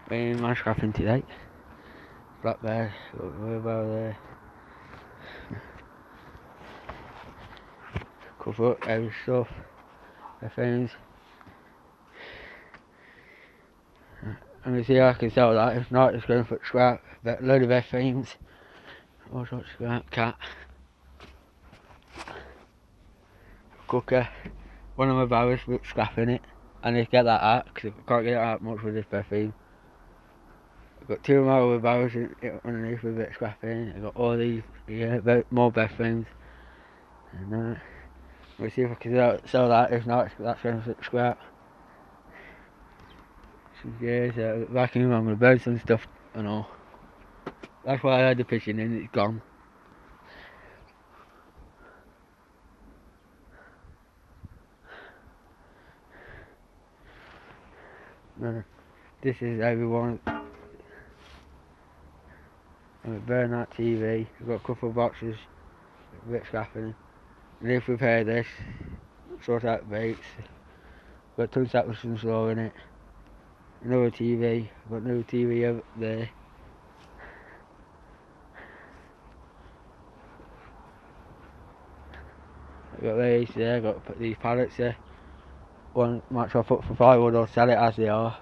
Been man scrapping today. Black bear, got the wheelbarrow there. Cover up heavy stuff, things. And you see I can sell that, if not it's going for scrap, a load of F-themes, all sorts of scrap, cat, cooker, one of my barrows with scrap in it. I need to get that out because I can't get it out much with this theme. I've got two of my other barrows underneath with a bit of scrap in it. I've got all these, more themes. And we'll see if I can sell that, if not that's going for scrap. So yeah, so vacuum, I'm going to burn some stuff and all. That's why I had the pitching in, it's gone. This is everyone. I'm going to burn that TV. I've got a couple of boxes, a bit of scrap in it. And if repair this, sort out brakes. Got two sets with some slaw in it. Another TV, I've got another TV over there. I've got these there, I've got these pallets there. One match I put for 5 wood, I'll sell it as they are.